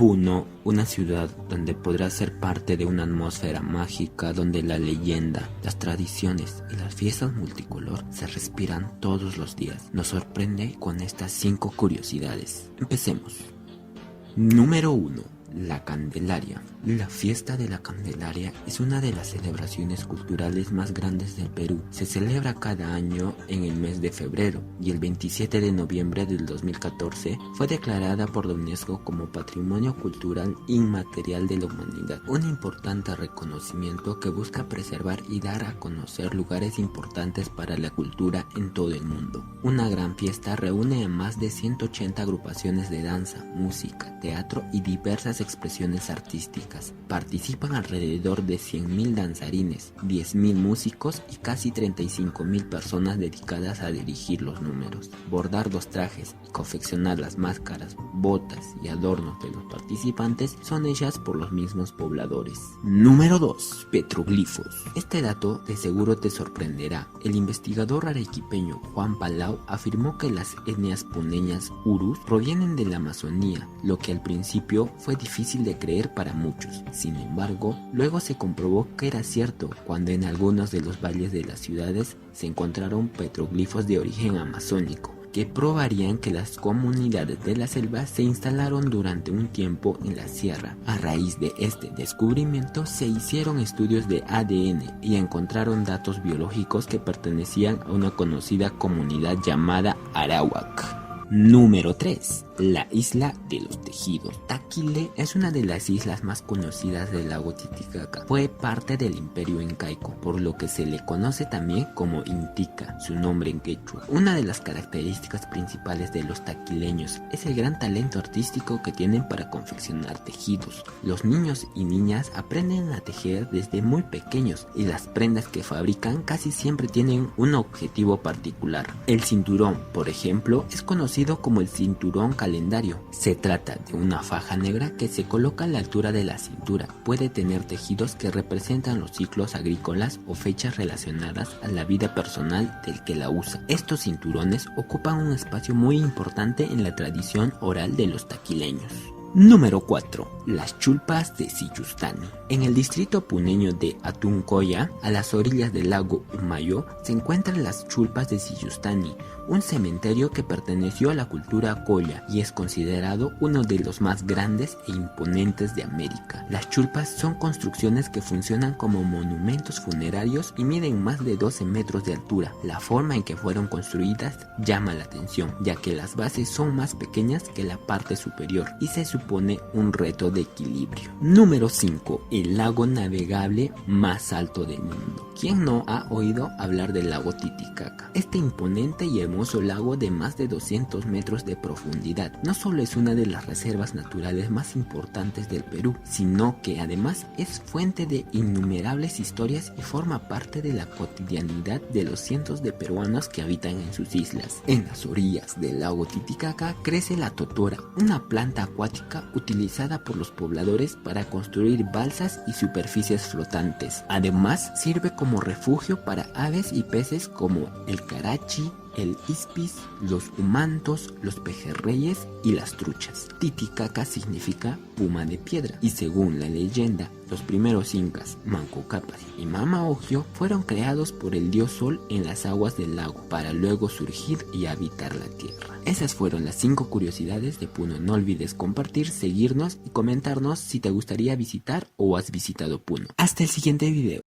Puno, una ciudad donde podrás ser parte de una atmósfera mágica donde la leyenda, las tradiciones y las fiestas multicolor se respiran todos los días. Nos sorprende con estas 5 curiosidades. Empecemos. Número 1. La Candelaria. La fiesta de la Candelaria es una de las celebraciones culturales más grandes del Perú. Se celebra cada año en el mes de febrero y el 27 de noviembre del 2014 fue declarada por la UNESCO como Patrimonio Cultural Inmaterial de la Humanidad. Un importante reconocimiento que busca preservar y dar a conocer lugares importantes para la cultura en todo el mundo. Una gran fiesta reúne a más de 180 agrupaciones de danza, música, teatro y diversas expresiones artísticas. Participan alrededor de 100.000 danzarines, 10.000 músicos y casi 35.000 personas dedicadas a dirigir los números, bordar los trajes y confeccionar las máscaras, botas y adornos de los participantes son hechas por los mismos pobladores. Número 2. Petroglifos. Este dato de seguro te sorprenderá. El investigador arequipeño Juan Palau afirmó que las etnias puneñas urus provienen de la Amazonía, lo que al principio fue difícil de creer para muchos. Sin embargo, luego se comprobó que era cierto cuando en algunos de los valles de las ciudades se encontraron petroglifos de origen amazónico, que probarían que las comunidades de la selva se instalaron durante un tiempo en la sierra. A raíz de este descubrimiento se hicieron estudios de ADN y encontraron datos biológicos que pertenecían a una conocida comunidad llamada Arawak. Número 3. La isla de los tejidos. Taquile es una de las islas más conocidas del lago Titicaca. Fue parte del imperio incaico, por lo que se le conoce también como Intica, su nombre en quechua. Una de las características principales de los taquileños es el gran talento artístico que tienen para confeccionar tejidos. Los niños y niñas aprenden a tejer desde muy pequeños y las prendas que fabrican casi siempre tienen un objetivo particular. El cinturón, por ejemplo, es conocido como el cinturón calendario. Se trata de una faja negra que se coloca a la altura de la cintura. Puede tener tejidos que representan los ciclos agrícolas o fechas relacionadas a la vida personal del que la usa. Estos cinturones ocupan un espacio muy importante en la tradición oral de los taquileños. Número 4. Las chulpas de Siyustani. En el distrito puneño de Atuncoya, a las orillas del lago Humayo, se encuentran las chulpas de Siyustani, un cementerio que perteneció a la cultura colla y es considerado uno de los más grandes e imponentes de América. Las chulpas son construcciones que funcionan como monumentos funerarios y miden más de 12 metros de altura. La forma en que fueron construidas llama la atención, ya que las bases son más pequeñas que la parte superior y se supone un reto de equilibrio. Número 5. El lago navegable más alto del mundo. ¿Quién no ha oído hablar del lago Titicaca? Este imponente y hermoso lago de más de 200 metros de profundidad no solo es una de las reservas naturales más importantes del Perú, sino que además es fuente de innumerables historias y forma parte de la cotidianidad de los cientos de peruanos que habitan en sus islas. En las orillas del lago Titicaca crece la totora, una planta acuática utilizada por los pobladores para construir balsas y superficies flotantes. Además, sirve como refugio para aves y peces como el carachi, el ispis, los humantos, los pejerreyes y las truchas. Titicaca significa puma de piedra y según la leyenda, los primeros incas, Manco Cápac y Mama Ogio, fueron creados por el dios Sol en las aguas del lago para luego surgir y habitar la tierra. Esas fueron las 5 curiosidades de Puno. No olvides compartir, seguirnos y comentarnos si te gustaría visitar o has visitado Puno. Hasta el siguiente video.